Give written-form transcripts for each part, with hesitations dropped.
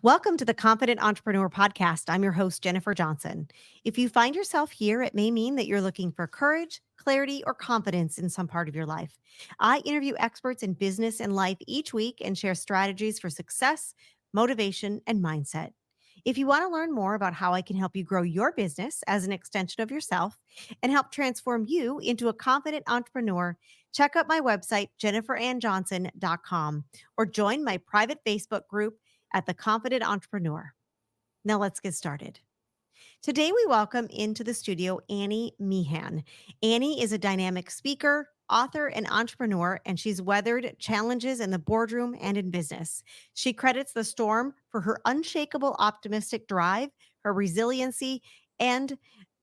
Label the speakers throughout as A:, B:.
A: Welcome to the Confident Entrepreneur Podcast. I'm your host, Jennifer Johnson. If you find yourself here, it may mean that you're looking for courage, clarity, or confidence in some part of your life. I interview experts in business and life each week and share strategies for success, motivation, and mindset. If you want to learn more about how I can help you grow your business as an extension of yourself and help transform you into a confident entrepreneur, check out my website, jenniferannjohnson.com, or join my private Facebook group at The Confident Entrepreneur. Now let's get started. Today, we welcome into the studio Annie Meehan. Annie is a dynamic speaker, author, and entrepreneur, and she's weathered challenges in the boardroom and in business. She credits the storm for her unshakable optimistic drive, her resiliency, and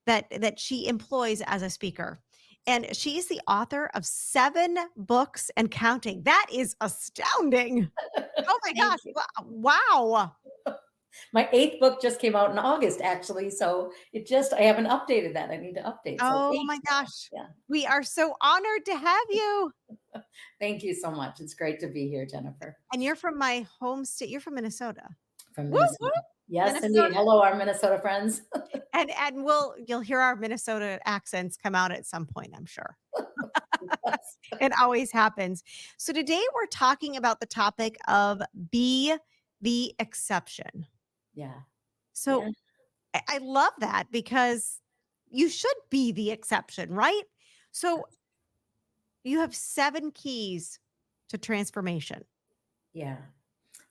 A: that she employs as a speaker. And she is the author of 7 books and counting. That is astounding. Oh my
B: Thank
A: gosh.
B: you.
A: Wow.
B: My 8th book just came out in August, actually, so I haven't updated that. I need to update. So
A: Oh
B: 8
A: my
B: now.
A: gosh.
B: Yeah.
A: We are so honored to have you.
B: Thank you so much. It's great to be here, Jennifer,
A: And you're from my home state. You're from Minnesota.
B: from
A: Woo, woo,
B: Minnesota. Yes, indeed.
A: Minnesota.
B: Hello, our Minnesota friends.
A: And you'll hear our Minnesota accents come out at some point, I'm sure.
B: Yes.
A: It always happens. So today we're talking about the topic of be the exception.
B: Yeah.
A: So
B: Yeah.
A: I love that because you should be the exception, right? So you have 7 keys to transformation.
B: Yeah.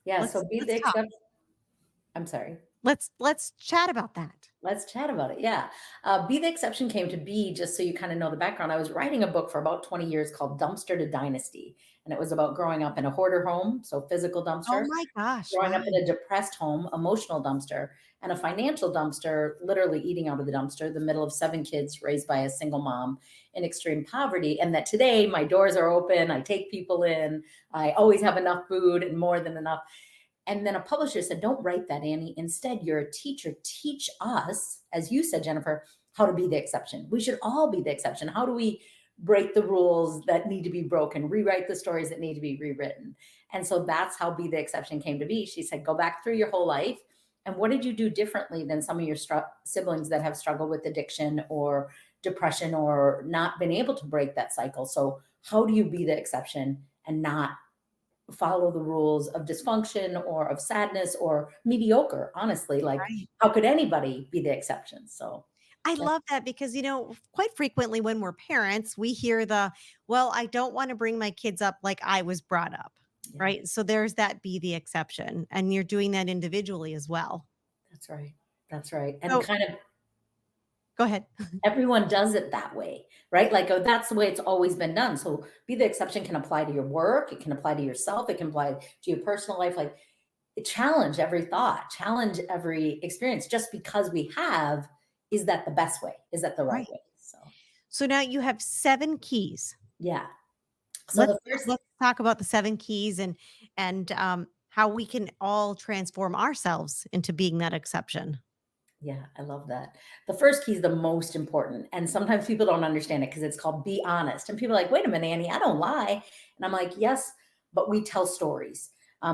B: Yeah. So be the
A: Let's talk.
B: exception. I'm sorry.
A: Let's chat about that.
B: Let's chat about it. Yeah. Be the Exception came to be, just so you kind of know the background. I was writing a book for about 20 years called Dumpster to Dynasty. And it was about growing up in a hoarder home, so physical
A: Oh
B: dumpster,
A: my gosh,
B: growing
A: wow.
B: up in a depressed home, emotional dumpster, and a financial dumpster, literally eating out of the dumpster, the middle of 7 kids raised by a single mom in extreme poverty. And that today my doors are open, I take people in, I always have enough food and more than enough. And then a publisher said, "Don't write that, Annie. Instead, you're a teacher. Teach us," as you said, Jennifer, "how to be the exception. We should all be the exception. How do we break the rules that need to be broken, rewrite the stories that need to be rewritten?" And so that's how Be the Exception came to be. She said, "Go back through your whole life. And what did you do differently than some of your siblings that have struggled with addiction or depression or not been able to break that cycle? So, how do you be the exception and not follow the rules of dysfunction or of sadness or mediocre, honestly? Like,
A: Right.
B: how could anybody be the exception?" So
A: I
B: that's
A: love that because, quite frequently when we're parents, we hear well, I don't want to bring my kids up like I was brought up,
B: yeah,
A: right? So there's that be the exception, and you're doing that individually as well.
B: that's right. That's right. And
A: So
B: kind of
A: go ahead.
B: everyone does it that way, right? Like, oh, that's the way it's always been done. So Be the Exception can apply to your work, it can apply to yourself, it can apply to your personal life. Like, challenge every thought, challenge every experience. Just because we have, is that the best way? Is that the right
A: Right.
B: way? So
A: So now you have 7 keys.
B: yeah. So
A: Let's
B: the first
A: let's talk about the 7 keys and how we can all transform ourselves into being that exception.
B: Yeah, I love that. The first key is the most important. And sometimes people don't understand it because it's called be honest. And people are like, "Wait a minute, Annie, I don't lie." And I'm like, "Yes, but we tell stories."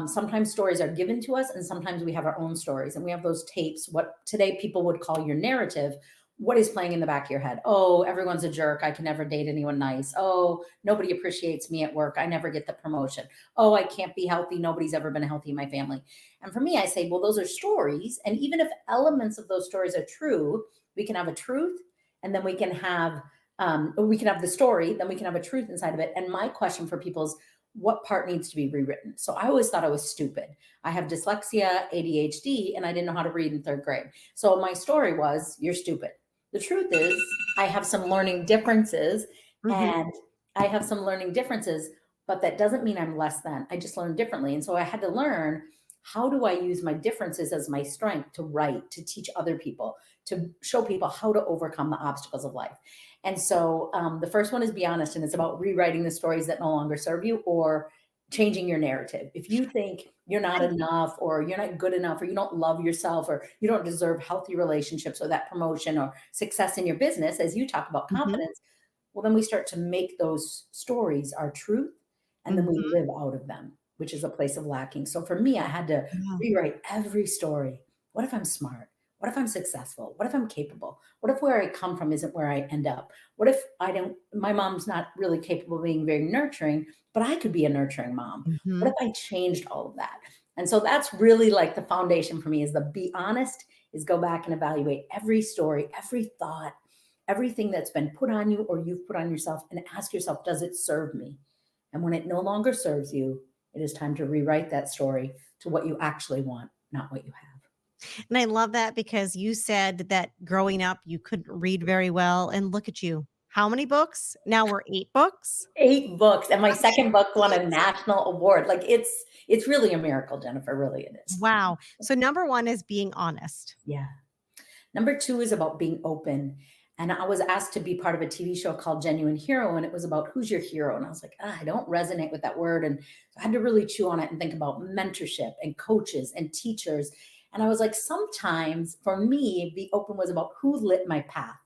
B: Sometimes stories are given to us, and sometimes we have our own stories. And we have those tapes, what today people would call your narrative. What is playing in the back of your head? Oh, everyone's a jerk. I can never date anyone nice. Oh, nobody appreciates me at work. I never get the promotion. Oh, I can't be healthy. Nobody's ever been healthy in my family. And for me, I say, well, those are stories. And even if elements of those stories are true, we can have a truth, and then we can have the story, then we can have a truth inside of it. And my question for people is, what part needs to be rewritten? So I always thought I was stupid. I have dyslexia, ADHD, and I didn't know how to read in 3rd grade. So my story was, you're stupid. The truth is, I have some learning differences,
A: Mhm.
B: and I have some learning differences, but that doesn't mean I'm less than. I just learn differently. And so I had to learn, how do I use my differences as my strength to write, to teach other people, to show people how to overcome the obstacles of life? And so the first one is be honest, and it's about rewriting the stories that no longer serve you or changing your narrative. If you think you're not
A: I
B: enough, or you're not good enough, or you don't love yourself, or you don't deserve healthy relationships or that promotion or success in your business, as you talk about
A: Mhm.
B: confidence, well, then we start to make those stories our truth, and then we
A: Mhm.
B: live out of them. which is a place of lacking. So for me, I had to
A: Yeah.
B: rewrite every story. What if I'm smart? What if I'm successful? What if I'm capable? What if where I come from isn't where I end up? What if I don't, my mom's not really capable of being very nurturing, but I could be a nurturing mom? What
A: Mhm.
B: if I changed all of that? And so that's really like the foundation for me is the be honest, is go back and evaluate every story, every thought, everything that's been put on you or you've put on yourself, and ask yourself, does it serve me? And when it no longer serves you, it is time to rewrite that story to what you actually want, not what you have.
A: And I love that because you said that growing up, you couldn't read very well, and look at you. How many books? Now we're 8 books?
B: 8 books, and my
A: I can't
B: second book won
A: believe
B: a national award. Like, it's really a miracle, Jennifer, really it is.
A: wow. So number 1 is being honest.
B: Yeah. Number 2 is about being open, and I was asked to be part of a TV show called Genuine Hero, and it was about who's your hero, and I was like, I don't resonate with that word," and so I had to really chew on it and think about mentorship and coaches and teachers, and I was like, sometimes for me, be open was about who lit my path.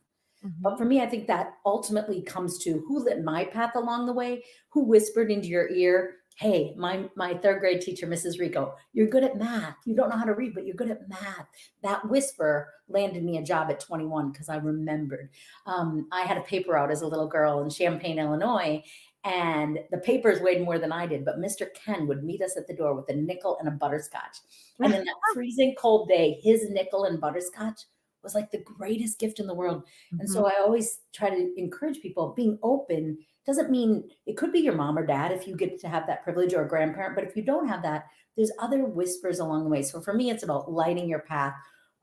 B: But
A: Mhm.
B: for me, I think that ultimately comes to who lit my path along the way, who whispered into your ear, "Hey, my third grade teacher, Mrs. Rico, you're good at math. You don't know how to read, but you're good at math." That whisper landed me a job at 21 because I remembered. I had a paper out as a little girl in Champaign, Illinois, and the papers weighed more than I did. But Mr. Ken would meet us at the door with a nickel and a butterscotch. And in that freezing cold day, his nickel and butterscotch was like the greatest gift in the world. And
A: Mhm.
B: so I always try to encourage people, being open doesn't mean it could be your mom or dad if you get to have that privilege, or a grandparent. But if you don't have that, there's other whispers along the way. So for me, it's about lighting your path.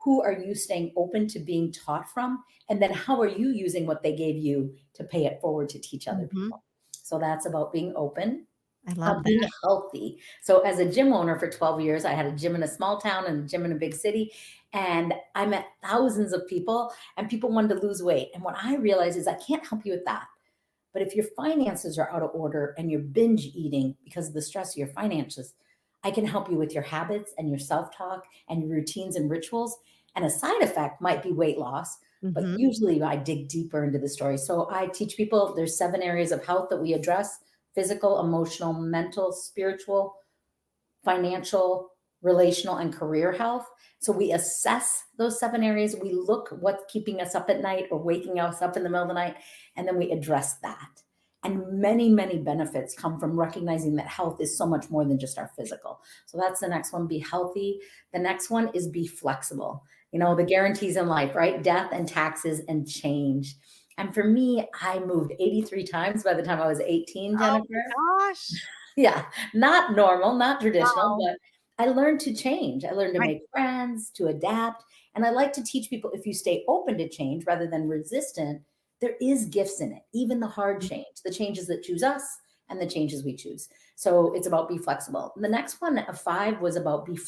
B: Who are you staying open to being taught from? And then how are you using what they gave you to pay it forward to teach other
A: Mhm.
B: people? So that's about being open.
A: I love
B: Being
A: that.
B: healthy. So as a gym owner for 12 years, I had a gym in a small town and a gym in a big city. And I met thousands of people, and people wanted to lose weight. And what I realized is I can't help you with that. But if your finances are out of order and you're binge eating because of the stress of your finances, I can help you with your habits and your self talk and your routines and rituals. And a side effect might be weight loss. But
A: Mhm.
B: usually I dig deeper into the story. So I teach people there's 7 areas of health that we address: physical, emotional, mental, spiritual, financial, relational, and career health. So we assess those 7 areas. We look what's keeping us up at night or waking us up in the middle of the night, and then we address that. And many, many benefits come from recognizing that health is so much more than just our physical. So that's the next one, be healthy. The next one is be flexible. You know, the guarantees in life, right? Death and taxes and change. And for me, I moved 83 times by the time I was 18,
A: Oh
B: Jennifer.
A: my gosh.
B: Yeah, not normal, not traditional,
A: Wow.
B: but I learned to change. I learned to
A: Right.
B: make friends, to adapt. And I like to teach people, if you stay open to change rather than resistant, there is gifts in it, even the hard change, the changes that choose us and the changes we choose. So it's about be flexible. The next one of 5 was about be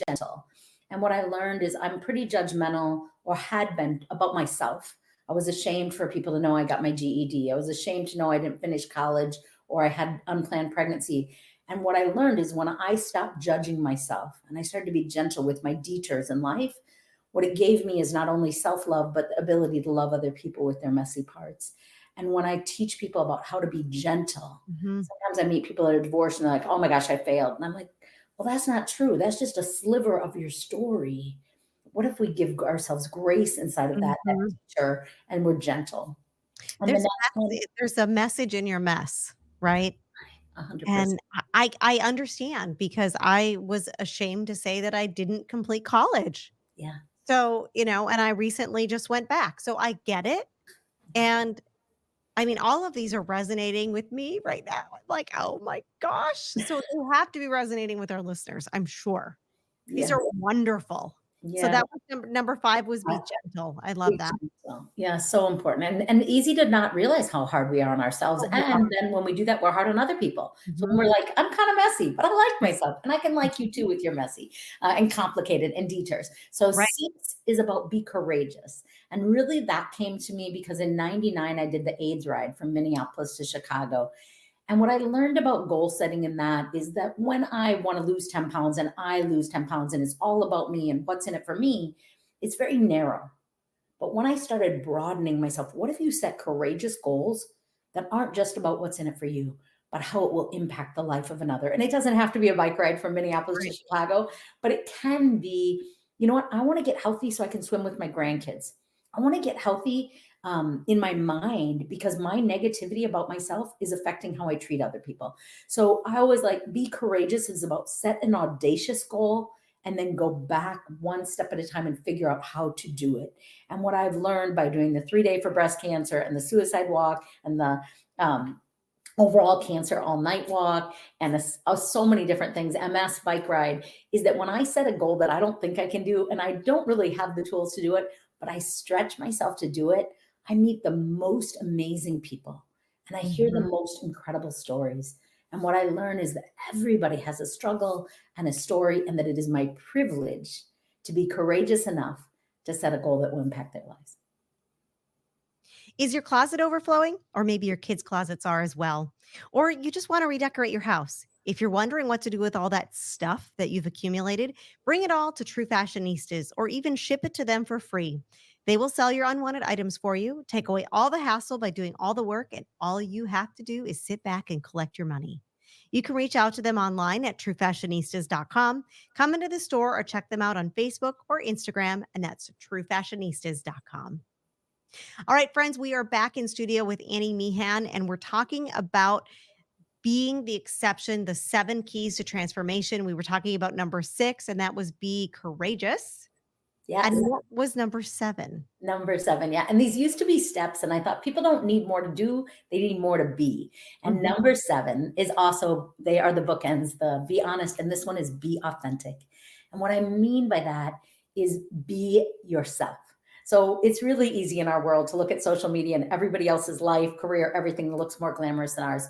B: gentle. And what I learned is I'm pretty judgmental, or had been, about myself. I was ashamed for people to know I got my GED. I was ashamed to know I didn't finish college, or I had unplanned pregnancy. And what I learned is when I stopped judging myself and I started to be gentle with my detours in life, what it gave me is not only self love, but the ability to love other people with their messy parts. And when I teach people about how to be gentle,
A: Mhm.
B: sometimes I meet people that are divorced and they're like, "Oh my gosh, I failed." And I'm like, well, that's not true. That's just a sliver of your story. What if we give ourselves grace inside of that
A: Mhm.
B: teacher, and we're gentle? And the
A: There's
B: next one,
A: there's a message in your mess, right?
B: 100%.
A: And I understand because I was ashamed to say that I didn't complete college.
B: Yeah.
A: So, and I recently just went back. So I get it. And I mean, all of these are resonating with me right now. I'm like, oh my gosh. So they have to be resonating with our listeners, I'm sure. These are
B: Yes.
A: wonderful. So
B: Yeah.
A: that was number 5 was be gentle. I love
B: Big
A: that.
B: gentle. Yeah, so important, and easy to not realize how hard we are on ourselves,
A: Oh, we are.
B: and then when we do that, we're hard on other people. So when
A: Mhm.
B: we're like, "I'm kinda messy, but I like myself," and I can like you too with your messy, and complicated and detours. So
A: Right.
B: 6 is about be courageous, and really that came to me because in '99, I did the AIDS ride from Minneapolis to Chicago, and what I learned about goal setting in that is that when I wanna lose 10 pounds and I lose 10 pounds and it's all about me and what's in it for me, it's very narrow. But when I started broadening myself, what if you set courageous goals that aren't just about what's in it for you, but how it will impact the life of another. And it doesn't have to be a bike ride from Minneapolis to
A: Right.
B: Chicago, but it can be, you know what? I want to get healthy so I can swim with my grandkids. I want to get healthy in my mind because my negativity about myself is affecting how I treat other people. So I always like be courageous is about set an audacious goal and then go back one step at a time and figure out how to do it. And what I've learned by doing the 3 day for breast cancer and the suicide walk and the um, overall cancer all night walk and so many different things, MS bike ride, is that when I set a goal that I don't think I can do and I don't really have the tools to do it, but I stretch myself to do it, I meet the most amazing people and I hear the
A: Mhm.
B: most incredible stories. And what I learn is that everybody has a struggle and a story, and that it is my privilege to be courageous enough to set a goal that will impact their lives.
A: Is your closet overflowing? Or maybe your kids' closets are as well. Or you just want to redecorate your house. If you're wondering what to do with all that stuff that you've accumulated, bring it all to True Fashionistas or even ship it to them for free. They will sell your unwanted items for you, take away all the hassle by doing all the work, and all you have to do is sit back and collect your money. You can reach out to them online at truefashionistas.com, come into the store, or check them out on Facebook or Instagram, and that's truefashionistas.com. All right, friends, we are back in studio with Annie Meehan, and we're talking about being the exception, the 7 keys to transformation. We were talking about number 6, and that was be courageous. And
B: Yes.
A: what was number 7?
B: Number 7, yeah, and these used to be steps, and I thought people don't need more to do, they need more to be, and
A: Mhm.
B: number 7 is also they are the bookends, the be honest, and this one is be authentic, and what I mean by that is be yourself. So, it's really easy in our world to look at social media and everybody else's life, career, everything looks more glamorous than ours,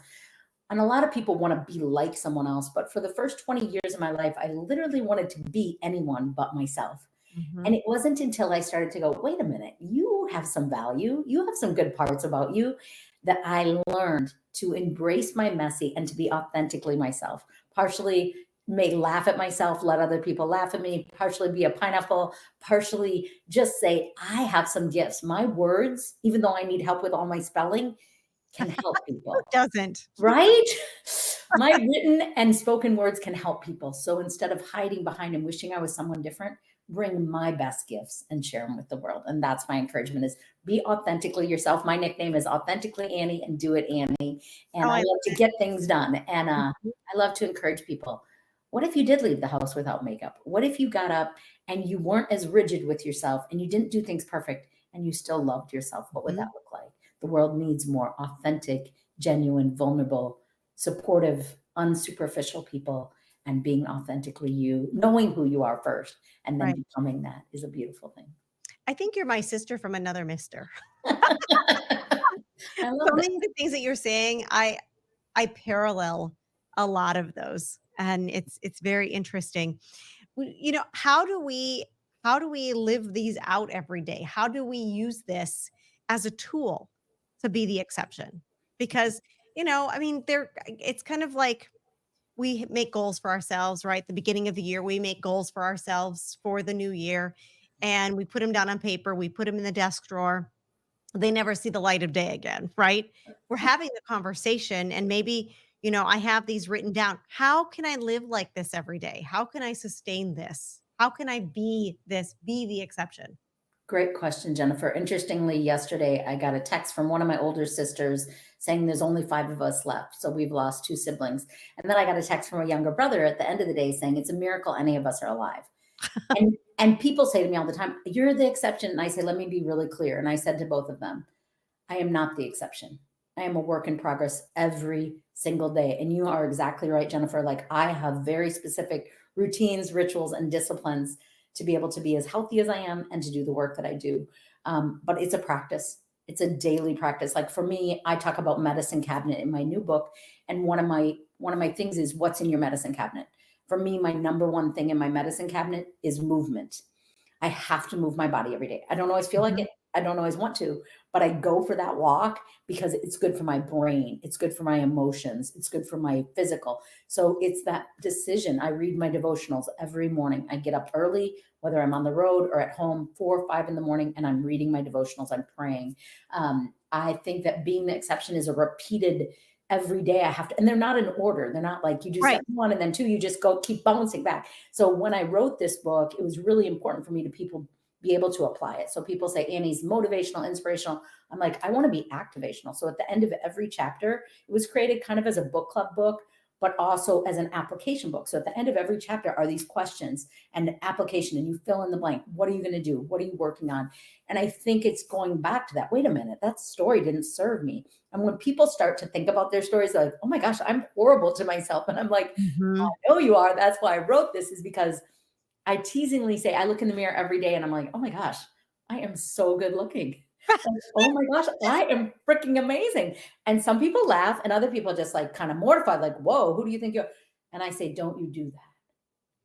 B: and a lot of people wanna be like someone else, but for the first 20 years of my life, I literally wanted to be anyone but myself. And
A: Mhm.
B: it wasn't until I started to go, wait a minute, you have some value, you have some good parts about you, that I learned to embrace my messy and to be authentically myself. Partially may laugh at myself, let other people laugh at me, partially be a pineapple, partially just say, I have some gifts. My words, even though I need help with all my spelling, can help
A: Who
B: people.
A: doesn't?
B: Right? My written and spoken words can help people. So instead of hiding behind and wishing I was someone different, bring my best gifts and share them with the world. And that's my encouragement is be authentically yourself. My nickname is authentically Annie and do it Annie.
A: Oh,
B: And I
A: I
B: love to get things done. And
A: Mhm.
B: I love to encourage people. What if you did leave the house without makeup? What if you got up and you weren't as rigid with yourself and you didn't do things perfect and you still loved yourself? What would that
A: Mhm.
B: look like? The world needs more authentic, genuine, vulnerable, supportive, unsuperficial people, and being authentically you, knowing who you are first, and then
A: Right.
B: becoming that is a beautiful thing.
A: I think you're my sister from another mister.
B: I
A: So
B: love that.
A: many of the things that you're saying, I parallel a lot of those, and it's very interesting. How do we live these out every day? How do we use this as a tool to be the exception? Because, I mean, it's kind of like we make goals for ourselves, right? The beginning of the year, we make goals for ourselves for the new year, and we put them down on paper, we put them in the desk drawer. They never see the light of day again, right? We're having the conversation, and maybe, I have these written down. How can I live like this every day? How can I sustain this? How can I be this, be the exception?
B: Great question, Jennifer. Interestingly, yesterday I got a text from one of my older sisters saying there's only 5 of us left. So we've lost 2 siblings. And then I got a text from a younger brother at the end of the day saying it's a miracle any of us are alive. And people say to me all the time, "You're the exception." And I say, "Let me be really clear." And I said to both of them, I am not the exception. I am a work in progress every single day. And you are exactly right, Jennifer. Like I have very specific routines, rituals, and disciplines to be able to be as healthy as I am and to do the work that I do. But it's a practice. It's a daily practice. Like for me, I talk about medicine cabinet in my new book, and one of my things is what's in your medicine cabinet. For me, my number one thing in my medicine cabinet is movement. I have to move my body every day. I don't always feel like
A: Mhm.
B: it. I don't always want to, but I go for that walk because it's good for my brain. It's good for my emotions. It's good for my physical. So it's that decision. I read my devotionals every morning. I get up early, whether I'm on the road or at home, 4 or 5 in the morning, and I'm reading my devotionals. I'm praying. I think that being the exception is a repeated every day I have to, and they're not in order. They're not like you do step
A: Right.
B: one and then two, you just go keep bouncing back. So when I wrote this book, it was really important for me to people be able to apply it. So people say Annie's motivational, inspirational. I'm like, I want to be activational. So at the end of every chapter, it was created kind of as a book club book, but also as an application book. So at the end of every chapter are these questions and application, and you fill in the blank. What are you going to do? What are you working on? And I think it's going back to that. Wait a minute, that story didn't serve me. And when people start to think about their stories, they're like, oh my gosh, I'm horrible to myself. And I'm like,
A: Mhm.
B: I know you are. That's why I wrote this, is because I teasingly say, I look in the mirror every day and I'm like, oh my gosh, I am so good looking. Like, oh my gosh, I am freaking amazing. And some people laugh and other people just like kind of mortified, like, whoa, who do you think you're? And I say, don't you do that.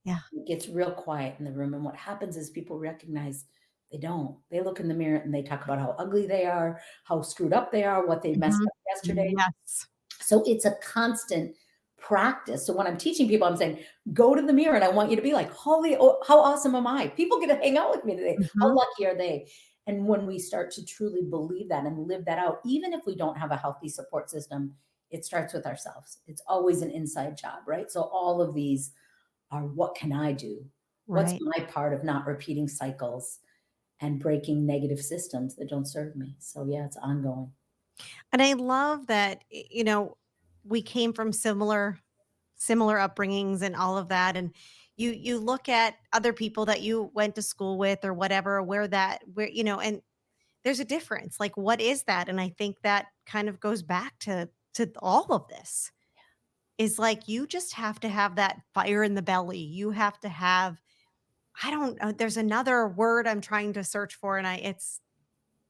A: Yeah.
B: It gets real quiet in the room. And what happens is people recognize they don't. They look in the mirror and they talk about how ugly they are, how screwed up they are, what they messed
A: Mhm.
B: up yesterday.
A: Yes.
B: So it's a constant practice. So when I'm teaching people, I'm saying, go to the mirror and I want you to be like, holy, oh, how awesome am I? People get to hang out with me today. How
A: Mhm.
B: lucky are they? And when we start to truly believe that and live that out, even if we don't have a healthy support system, it starts with ourselves. It's always an inside job, right? So all of these are, what can I do? What's
A: Right.
B: my part of not repeating cycles and breaking negative systems that don't serve me? So yeah, it's ongoing.
A: And I love that, we came from similar upbringings and all of that, and you look at other people that you went to school with or whatever, and there's a difference. Like, what is that? And I think that kind of goes back to all of this. Is like you just have to have that fire in the belly. You have to have, I don't know, there's another word I'm trying to search for and it's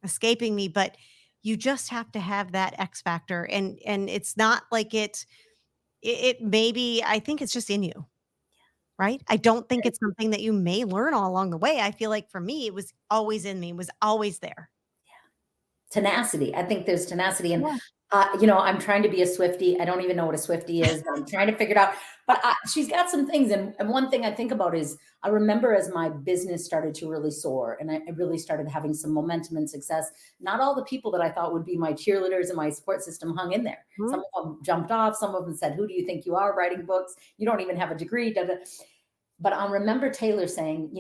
A: escaping me, but you just have to have that X factor, and it's not like it maybe, I think it's just in you, right? I don't think it's something that you may learn all along the way. I feel like for me, it was always in me, it was always there.
B: Tenacity. I think there's tenacity, and
A: Yeah.
B: I'm trying to be a Swiftie. I don't even know what a Swiftie is, but I'm trying to figure it out. But she's got some things, and one thing I think about is I remember as my business started to really soar, and I really started having some momentum and success. Not all the people that I thought would be my cheerleaders and my support system hung in there.
A: Mhm,
B: Some of them jumped off. Some of them said, "Who do you think you are, writing books? You don't even have a degree." Da, da. But I remember Taylor saying,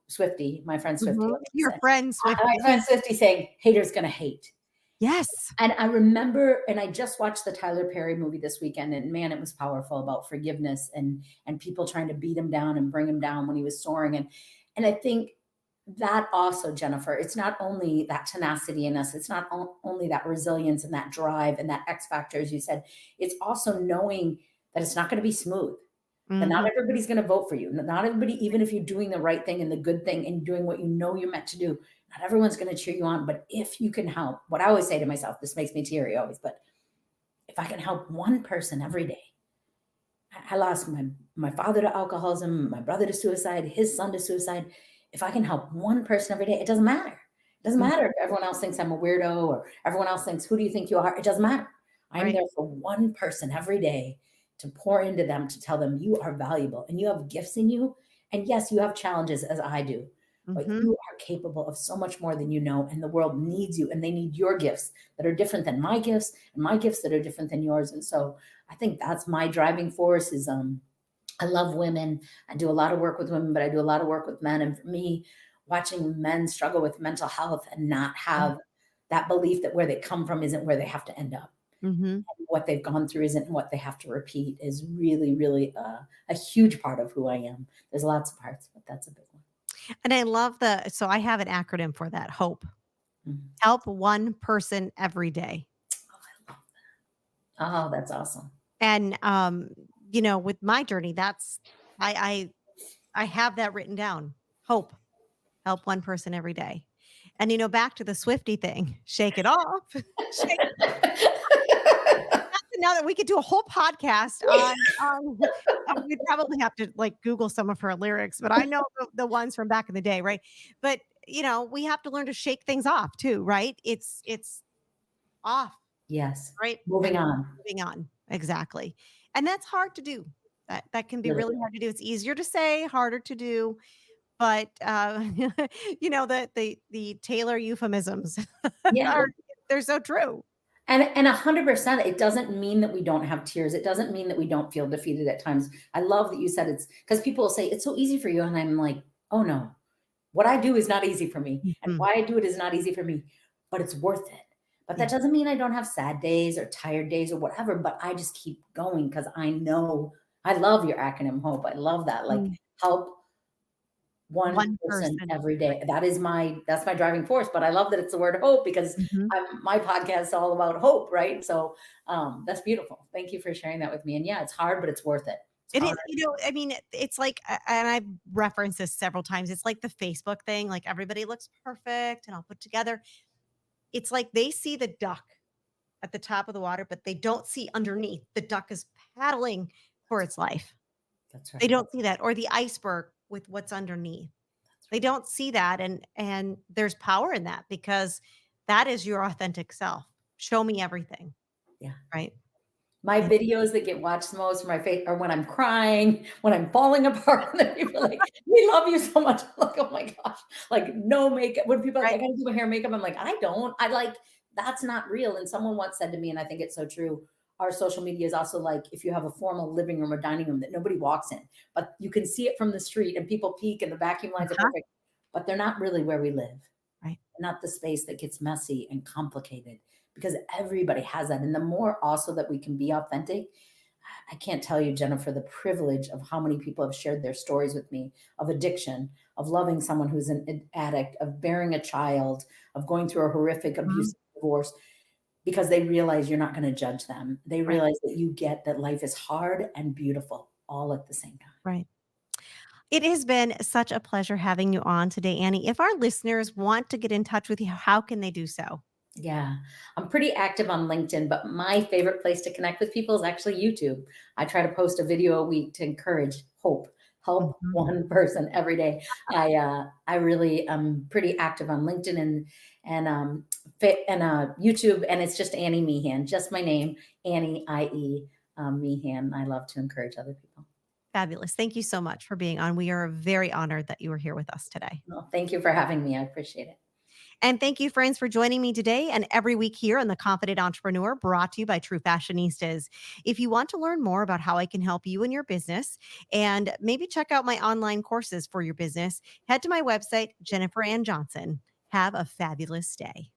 B: Swiftie, my friend Swiftie,
A: mhm.
B: let me just
A: Your
B: say,
A: friend
B: my
A: Swifty.
B: friend Swiftie saying, haters gonna hate.
A: Yes.
B: And I remember, and I just watched the Tyler Perry movie this weekend, and man, it was powerful about forgiveness and people trying to beat him down and bring him down when he was soaring. And I think that also, Jennifer, it's not only that tenacity in us, it's not only that resilience and that drive and that X factor, as you said, it's also knowing that it's not going to be smooth, that not
A: Mhm.
B: everybody's going to vote for you. Not everybody, even if you're doing the right thing and the good thing and doing what you know you're meant to do, not everyone's going to cheer you on. But if you can help, what I always say to myself, this makes me teary always, but if I can help one person every day, I lost my father to alcoholism, my brother to suicide, his son to suicide. If I can help one person every day, it doesn't matter. It doesn't
A: Mhm.
B: matter if everyone else thinks I'm a weirdo or everyone else thinks, who do you think you are? It doesn't matter. I'm
A: Right.
B: there for one person every day to pour into them, to tell them you are valuable and you have gifts in you. And yes, you have challenges as I do, but
A: Mhm.
B: you are capable of so much more than you know. And the world needs you and they need your gifts that are different than my gifts and my gifts that are different than yours. And so I think that's my driving force is I love women. I do a lot of work with women, but I do a lot of work with men. And for me, watching men struggle with mental health and not
A: Yeah.
B: have that belief that where they come from isn't where they have to end up.
A: Mhm.
B: What they've gone through isn't what they have to repeat is really, really a huge part of who I am. There's lots of parts, but that's a big one.
A: And I love so I have an acronym for that, HOPE.
B: Mhm.
A: Help one person every day.
B: Oh, that's awesome.
A: And, with my journey, that's I have that written down. Hope, help one person every day. And, back to the Swifty thing, shake it off. Shake now that we could do a whole podcast on we'd probably have to, like, Google some of her lyrics, but I know the ones from back in the day, right? But, we have to learn to shake things off too, right? It's off.
B: Yes.
A: Right?
B: Moving
A: And
B: on.
A: moving on. Exactly. And that's hard to do. That can be
B: Really.
A: really hard to do. It's easier to say, harder to do, but, the Taylor euphemisms
B: Yeah.
A: are they're so true.
B: And 100%, it doesn't mean that we don't have tears. It doesn't mean that we don't feel defeated at times. I love that you said it's because people will say, "It's so easy for you," and I'm like, "Oh, no. What I do is not easy for me, and
A: Mhm.
B: why I do it is not easy for me, but it's worth it." But that
A: Yeah.
B: doesn't mean I don't have sad days or tired days or whatever, but I just keep going because I know I love your acronym HOPE. I love that, like,
A: Mm.
B: help one
A: One
B: person
A: person.
B: every day. That's my driving force, but I love that it's the word hope because
A: Mhm.
B: my podcast is all about hope, right? So, that's beautiful. Thank you for sharing that with me, and yeah, it's hard, but it's worth it. It's
A: It
B: hard.
A: is, I mean, it's like, and I've referenced this several times. It's like the Facebook thing. Like everybody looks perfect and all put together. It's like they see the duck at the top of the water, but they don't see underneath. The duck is paddling for its life.
B: That's
A: They
B: right.
A: don't see that, or the iceberg with what's underneath.
B: That's
A: They
B: right.
A: don't see that, and there's power in that because that is your authentic self. Show me everything,
B: Yeah.
A: right?
B: My
A: And
B: videos that get watched the most are my face are when I'm crying, when I'm falling apart, and then people are like, "We love you so much." I'm like, "Oh my gosh." Like, no makeup when people are like,
A: right,
B: "I gotta do my hair and makeup," I'm like, "I don't." I like that's not real, and someone once said to me, and I think it's so true, our social media is also like if you have a formal living room or dining room that nobody walks in, but you can see it from the street and people peek and the vacuum lines are
A: uh-huh,
B: perfect, but they're not really where we live,
A: right,
B: not the space that gets messy and complicated because everybody has that. And the more also that we can be authentic, I can't tell you, Jennifer, the privilege of how many people have shared their stories with me of addiction, of loving someone who's an addict, of bearing a child, of going through a horrific
A: mhm,
B: abusive divorce, because they realize you're not going to judge them. They
A: right,
B: realize that you get that life is hard and beautiful all at the same time.
A: right. It has been such a pleasure having you on today, Annie. If our listeners want to get in touch with you, how can they do so?
B: Yeah, I'm pretty active on LinkedIn, but my favorite place to connect with people is actually YouTube. I try to post a video a week to encourage hope, help
A: Mhm.
B: one person every day. I really am pretty active on LinkedIn and YouTube, and it's just Annie Meehan, just my name, Annie IE Meehan. I love to encourage other people.
A: Fabulous. Thank you so much for being on. We are very honored that you were here with us today.
B: Well, thank you for having me. I appreciate it.
A: And thank you, friends, for joining me today and every week here on The Confident Entrepreneur, brought to you by True Fashionistas. If you want to learn more about how I can help you in your business and maybe check out my online courses for your business, head to my website, Jennifer Ann Johnson. Have a fabulous day.